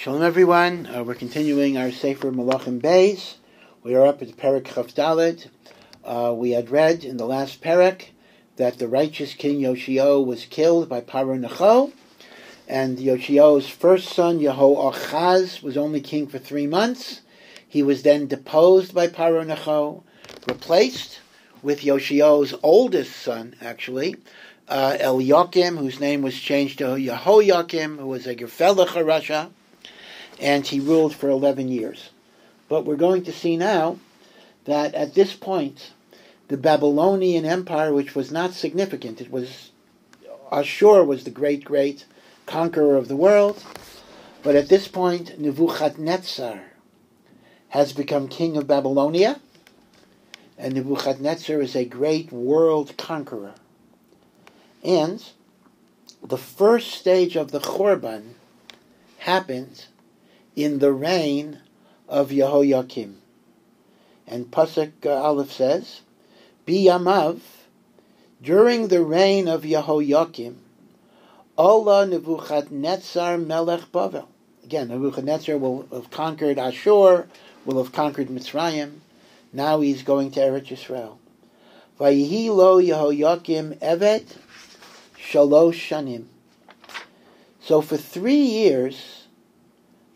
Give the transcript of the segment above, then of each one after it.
Shalom everyone, we're continuing our Sefer melachim Beis. We are up at Perek Chaf Daled. We had read in the last Perek that the righteous king Yoshio was killed by Paro Necho, and Yoshio's first son Yehoachaz was only king for 3 months. He was then deposed by Paro Necho, replaced with Yoshio's oldest son, Eliakim, whose name was changed to Yehoiakim, who was a Gefelach Rasha, and he ruled for 11 years. But we're going to see now that at this point, the Babylonian Empire, which was not significant, Ashur was the great conqueror of the world, but at this point, Nebuchadnezzar has become king of Babylonia, and Nebuchadnezzar is a great world conqueror. And the first stage of the Chorban happened in the reign of Yehoiakim. And Pasuk Aleph says, Biyamav, during the reign of Yehoiakim, Ola Nebuchadnezzar melech Bavel. Again, Nebuchadnezzar will have conquered Ashur, will have conquered Mitzrayim. Now he's going to Eretz Yisrael. Vayihi lo Yehoiakim evet shalosh shanim. So for 3 years,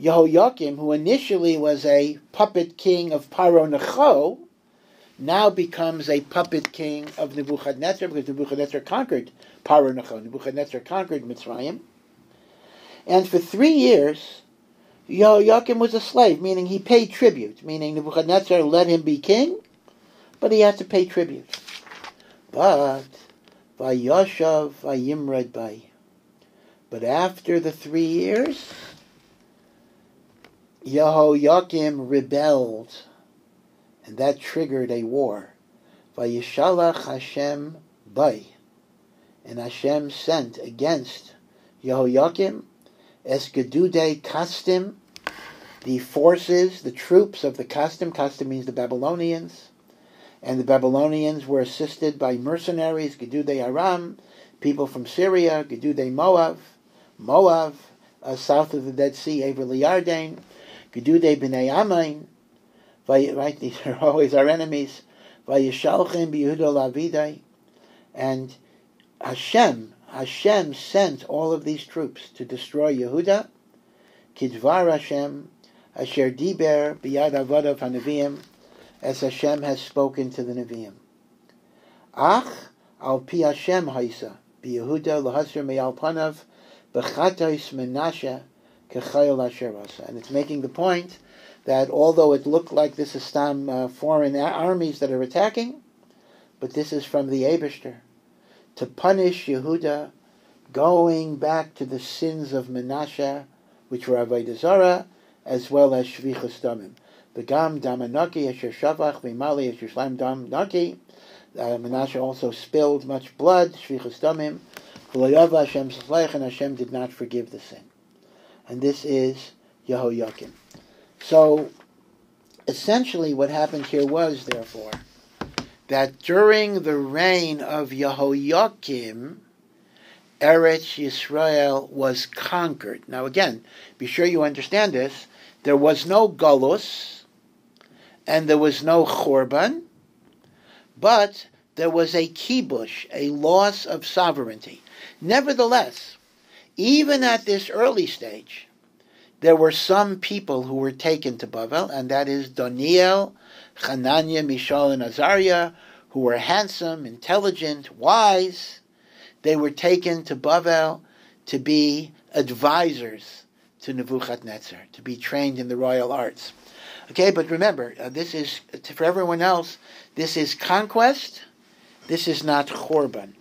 Yehoiakim, who initially was a puppet king of Paro Necho, now becomes a puppet king of Nebuchadnezzar, because Nebuchadnezzar conquered Paro Necho. Nebuchadnezzar conquered Mitzrayim. And for 3 years, Yehoiakim was a slave, meaning he paid tribute, meaning Nebuchadnezzar let him be king, but he had to pay tribute. But Vayoshav Vayimred Bay. But after the 3 years, Yehoiakim rebelled, and that triggered a war. Vayishalach Hashem Bay. And Hashem sent against Yehoiakim Esgedude Kastim, the forces, the troops of the Kastim. Kastim means the Babylonians. And the Babylonians were assisted by mercenaries, Gedude Aram, people from Syria, Gedude Moav, south of the Dead Sea, Aver Yarden, Gedude B'nai Amain, right, these are always our enemies, Vayishalchim B'Yehuda Lavidai, and Hashem sent all of these troops to destroy Yehuda, Kidvar Hashem, Asher Diber B'Yad Avodav HaNeviim, as Hashem has spoken to the Nevi'im. Ach, al pi Hashem haisa, B'Yehuda L'Hasir Me'al Panav, B'Chatais Menashe, K'chayil Asher Asa. And it's making the point that although it looked like this is some foreign armies that are attacking, but this is from the Eibishter, to punish Yehuda, going back to the sins of Menashe, which were Avodah Zarah, as well as Shvichus Damim. V'gam dam anaki asher shavach v'mali asher shlam dam naki. Menashe also spilled much blood, Shvichus Damim. V'loyava Hashem s'leich, and Hashem did not forgive the sin. And this is Yehoiakim. So, essentially what happened here was, therefore, that during the reign of Yehoiakim, Eretz Yisrael was conquered. Now again, be sure you understand this. There was no Galus, and there was no Chorban, but there was a kibush, a loss of sovereignty. Nevertheless, even at this early stage, there were some people who were taken to Bavel, and that is Daniel, Hananiah, Mishael, and Azariah, who were handsome, intelligent, wise. They were taken to Bavel to be advisors to Nebuchadnezzar, to be trained in the royal arts. Okay, but remember, this is, for everyone else, this is conquest, this is not Chorban.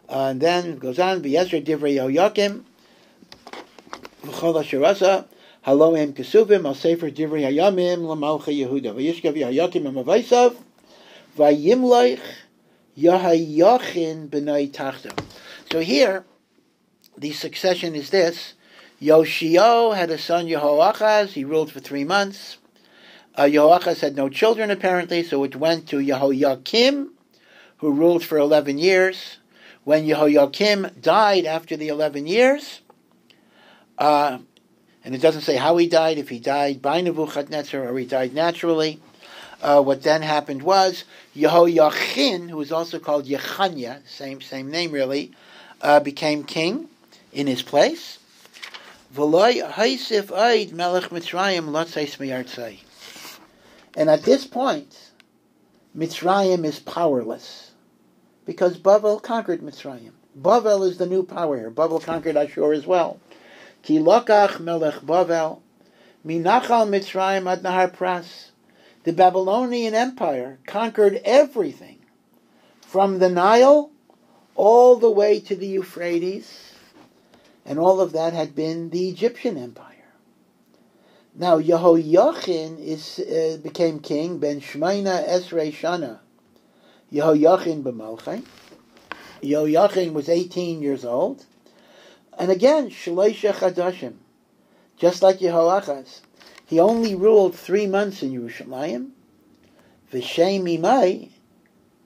And then it goes on, V'yezra divrei Yehoiakim, V'chol asher asa, halo em kesuvim, al sefer divrei hayamim, l'malcha Yehuda, V'yishkav Yehoiakim amavaisav, V'yimleich Yehoiachin b'nai tachto. So here, the succession is this. Yoshio had a son, Yehoachaz. He ruled for 3 months. Yehoachaz had no children, apparently, so it went to Yehoiakim, who ruled for 11 years. When Yehoiakim died after the 11 years, and And it doesn't say how he died, if he died by Nebuchadnezzar or he died naturally. What then happened was Yehoiachin, who was also called Yechanya, same name really, became king in his place. And at this point, Mitzrayim is powerless, because Bavel conquered Mitzrayim. Bavel is the new power here. Bavel conquered Ashur as well. Ki lokach melech Bavel, minachal Mitzrayim ad nahar Pras. The Babylonian Empire conquered everything, from the Nile all the way to the Euphrates, and all of that had been the Egyptian Empire. Now Yehoiachin became king ben Shmeina Esrei Shana. Yehoiachin b'Malchai. Yehoiachin was 18 years old, and again Shloisha Chadashim, just like Yehoachaz. He only ruled 3 months in Yerushalayim. V'Shem Imai,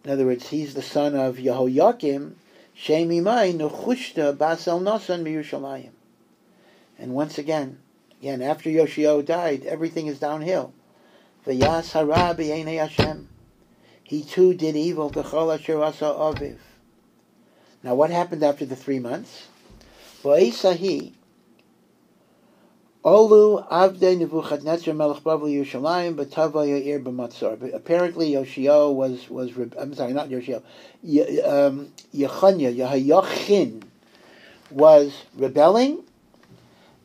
in other words, he's the son of Yehoiakim. Shem Imai Nechushta Basel Nosan Yerushalayim. And once again, after Yoshio died, everything is downhill. V'yas hara b'yeinei Hashem. He too did evil. B'chol asher asa aviv. Now, what happened after the 3 months? V'eisahi Olu avdei Nebuchadnezzar melech Bavel Yerushalayim b'tava yair b'matzor. Apparently, Yoshio Yehoiachin was rebelling,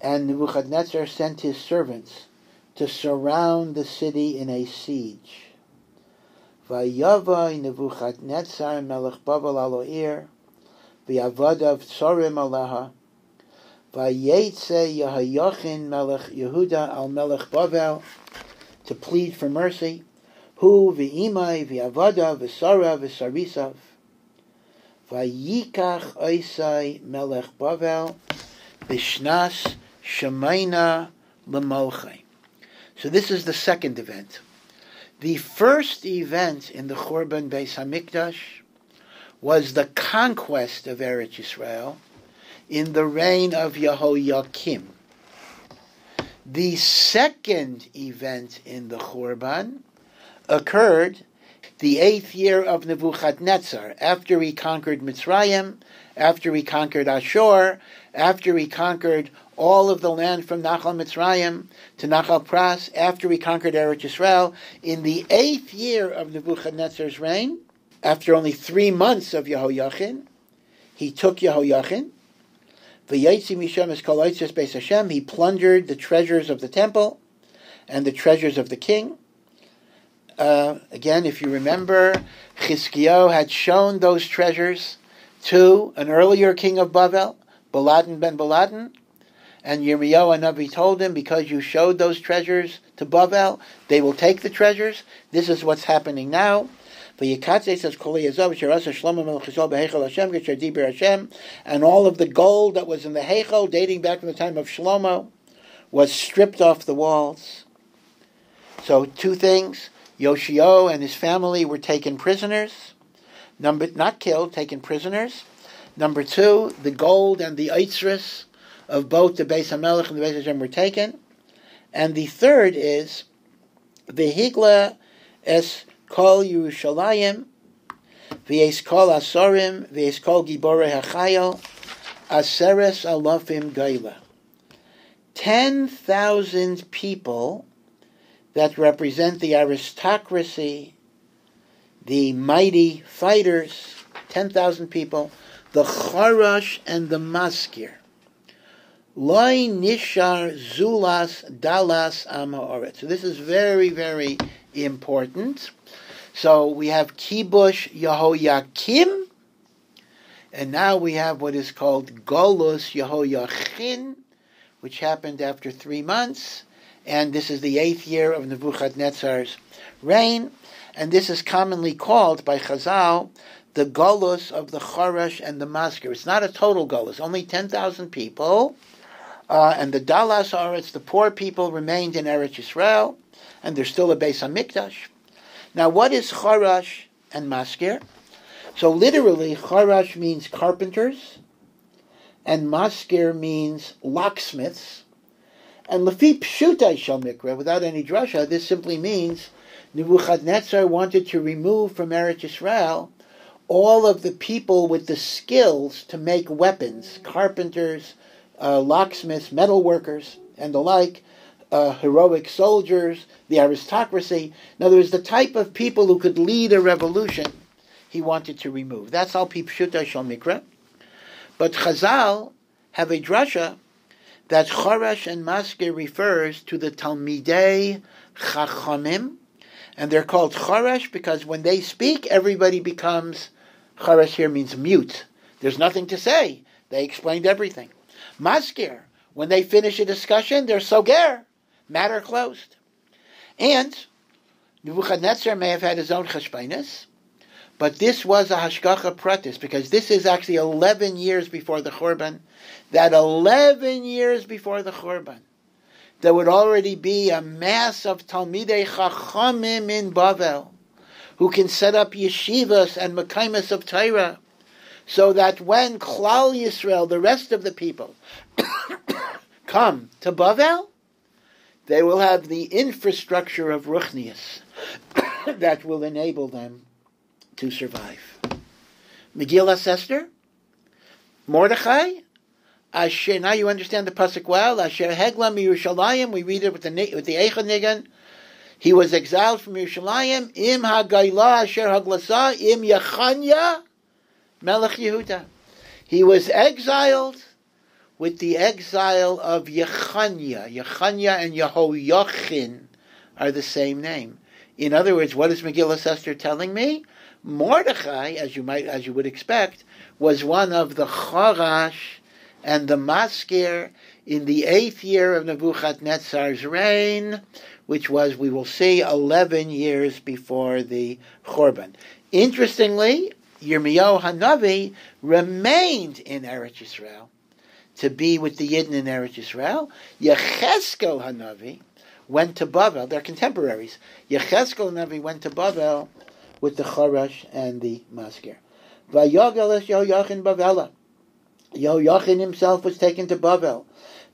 and Nebuchadnezzar sent his servants to surround the city in a siege. Vayavai Nebuchadnezzar melech Bavel aloir, v'yavadav tzorim aleha, vayetze Yehoiachin melech Yehuda al melech Bavel, to plead for mercy. Hu v'imai v'yavadav v'sara v'sarisav, vayikach oisai melech Bavel b'shnas Shemaina L'Malchai. So this is the second event. The first event in the Churban Beis Hamikdash was the conquest of Eretz Yisrael in the reign of Yehoiakim. The second event in the Churban occurred the 8th year of Nebuchadnezzar, after he conquered Mitzrayim, after he conquered Ashur, after he conquered all of the land from Nachal Mitzrayim to Nachal Pras, after he conquered Eretz Yisrael. In the 8th year of Nebuchadnezzar's reign, after only 3 months of Yehoiachin, he took Yehoiachin. V'yotzi mishem es kol oitzes Beis Hashem. He plundered the treasures of the temple and the treasures of the king. Again, if you remember, Chizkiyahu had shown those treasures to an earlier king of Bavel, Baladan ben Baladan, and Yirmiyahu Hanavi told him, because you showed those treasures to Bavel, they will take the treasures. This is what's happening now. And all of the gold that was in the Heichal, dating back from the time of Shlomo, was stripped off the walls. So 2 things. Yoshio and his family were taken prisoners. Not killed, taken prisoners. Number 2, the gold and the eitzris of both the Beis HaMelech and the Beis Hashem were taken. And the third is V'higla es kol Yerushalayim v'es kol asorim v'es kol giborei hachayil aseres alofim gaila. 10,000 people that represent the aristocracy, the mighty fighters, 10,000 people, the charash and the maskir. Loi nishar zulas dalas am ha'oretz. So this is very, very important. So we have kibush Yehoiakim, and now we have what is called golus Yehoiachin, which happened after 3 months. And this is the 8th year of Nebuchadnezzar's reign. And this is commonly called by Chazal the Golus of the Charash and the Maskir. It's not a total Golus, only 10,000 people. And the Dalas Aretz, the poor people, remained in Eretz Yisrael. And there's still a Beis HaMikdash. Now, what is Charash and Maskir? So literally, Charash means carpenters, and Maskir means locksmiths. And lefi pshutai shel mikra, without any drasha, this simply means Nebuchadnezzar wanted to remove from Eretz Yisrael all of the people with the skills to make weapons, carpenters, locksmiths, metal workers, and the like, heroic soldiers, the aristocracy. In other words, the type of people who could lead a revolution, he wanted to remove. That's al pi pshutai shel mikra. But Chazal have a drasha that Choresh and Maskir refers to the Talmidei Chachamim, and they're called Choresh because when they speak, everybody becomes, Choresh here means mute. There's nothing to say. They explained everything. Maskir, when they finish a discussion, they're soger, matter closed. And Nebuchadnezzar may have had his own cheshbainis, but this was a hashgacha pratis, because this is actually 11 years before the Churban. That 11 years before the Churban, there would already be a mass of Talmidei Chachamim in Bavel, who can set up yeshivas and mekaymas of Torah, so that when Klal Yisrael, the rest of the people, come to Bavel, they will have the infrastructure of Ruchnius that will enable them to survive. Megillas Esther, Mordechai, Asher, now you understand the pasuk well. Asher Hegla Yerushalayim, we read it with the Eicha Nigan. He was exiled from Yerushalayim. Im Hagayla Asher Haglasa Im Yechanya Melech Yehuda. He was exiled with the exile of Yechanya. Yechanya and Yehoyachin are the same name. In other words, what is Megillas Esther telling me? Mordechai, as you would expect, was one of the Chorash and the Maskir in the 8th year of Nebuchadnezzar's reign, which was, we will see, 11 years before the Churban. Interestingly, Yirmiyahu Hanavi remained in Eretz Yisrael to be with the Yidden in Eretz Yisrael. Yecheskel Hanavi went to Bavel. They're contemporaries. Yecheskel Hanavi went to Bavel with the Chorash and the Maskir. Vayogel es Yehoyachin Bavela. Yehoyachin himself was taken to Bavel.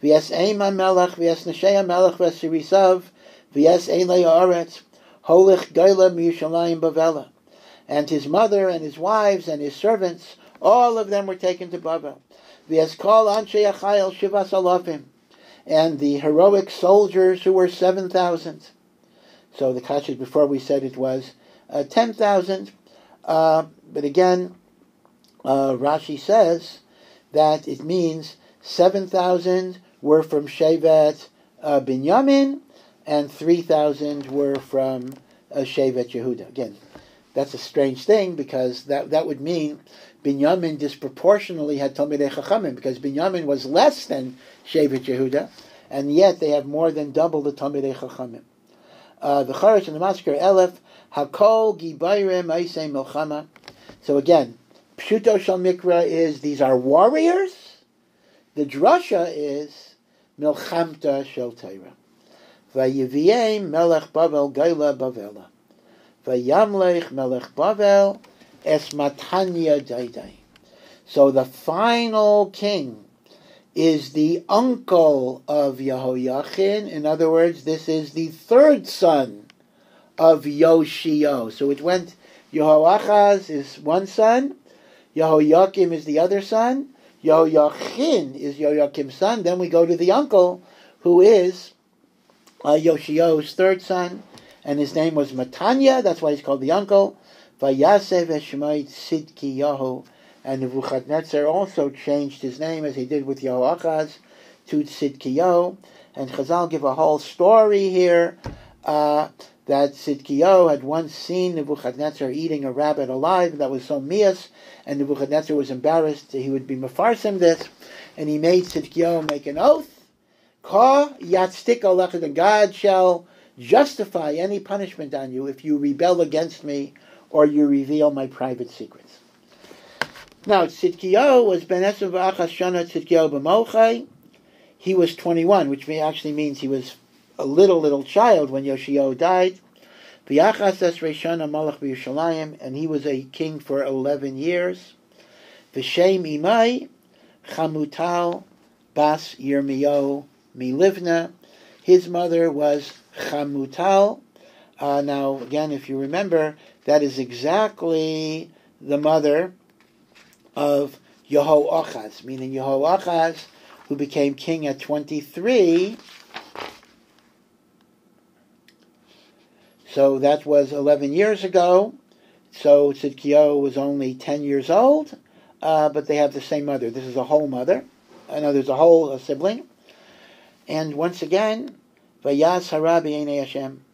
V'yes Eim HaMelech, v'yes Neshei HaMelech, v'yes Sirisav, v'yes Eilei Haaretz, Holich Geila Miyushalayim Bavela. And his mother and his wives and his servants, all of them were taken to Bavel. V'yes Kol Anshei Achayil Shivas Alafim. And the heroic soldiers who were 7,000. So the Kashas before we said it was 10,000. But again, Rashi says that it means 7,000 were from Shevet Binyamin, and 3,000 were from Shevet Yehuda. Again, that's a strange thing, because that would mean Binyamin disproportionately had Talmidei Chachamim, because Binyamin was less than Shevet Yehuda, and yet they have more than double the Talmidei Chachamim. The Choresh and the Maskir Elef, Hakol Gibayrim Aisei Milchama. So again, Pshuto Shel Mikra is, these are warriors. The drasha is Milchamta Shel Torah. Vayiviem Melech Bavel Gaila Bavela. Vayamlech Melech Bavel Es Matanya Daidai. So the final king is the uncle of Yehoyachin. In other words, this is the third son of Yoshio. So it went, Yehoachaz is one son, Yehoyakim is the other son, Yehoyachin is Yehoyakim's son. Then we go to the uncle, who is Yoshio's third son, and his name was Matanya. That's why he's called the uncle. Vayasev Eshmait Sidkiyahu. And Nebuchadnezzar also changed his name, as he did with Yehoachaz, to Tzidkiyahu. And Chazal give a whole story here that Tzidkiyahu had once seen Nebuchadnezzar eating a rabbit alive. That was so mias, and Nebuchadnezzar was embarrassed. He would be mefarsim this, and he made Tzidkiyahu make an oath. Ka yatztik alecha, and God shall justify any punishment on you if you rebel against me or you reveal my private secrets. Now, Tzidkiyahu was ben Esav v'achas shana Tzidkiyahu b'mochai. He was 21, which actually means he was a little child when Yoshio died. V'yachas esrei shana malach b'Yerushalayim, and he was a king for 11 years. V'shem imai Chamutal bas Yirmiyahu milivna, His mother was Chamutal. Now, again, if you remember, that is exactly the mother of Yehoachaz, meaning Yehoachaz, who became king at 23. So that was 11 years ago. So Tzidkiyahu was only 10 years old, but they have the same mother. This is a whole mother. I know there's a whole sibling. And once again, Vayas hara b'einei Hashem.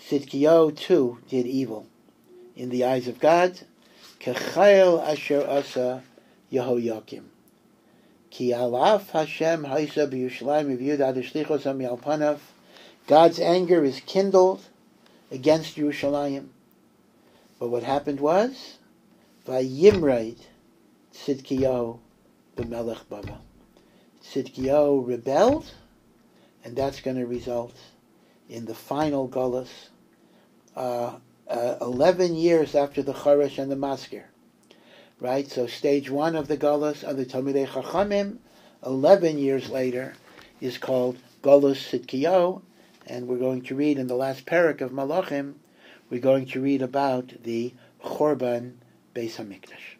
Tzidkiyahu too did evil in the eyes of God. Kechayel asher asa Yehoyakim. Ki alaf Hashem haisa b'Yushalayim v'yud ad shlichos ha'mi'alpanav. God's anger is kindled against Yerushalayim. But what happened was, Vayimraid Tzidkiyahu b'melech Bavel. Tzidkiyahu rebelled, and that's going to result in the final Golus, 11 years after the Choresh and the Maskir. Right? So stage 1 of the Golus of the Talmidei Chachamim, 11 years later, is called Golus Tzidkiyahu, and we're going to read in the last parak of Malachim, we're going to read about the Chorban Beis HaMikdash.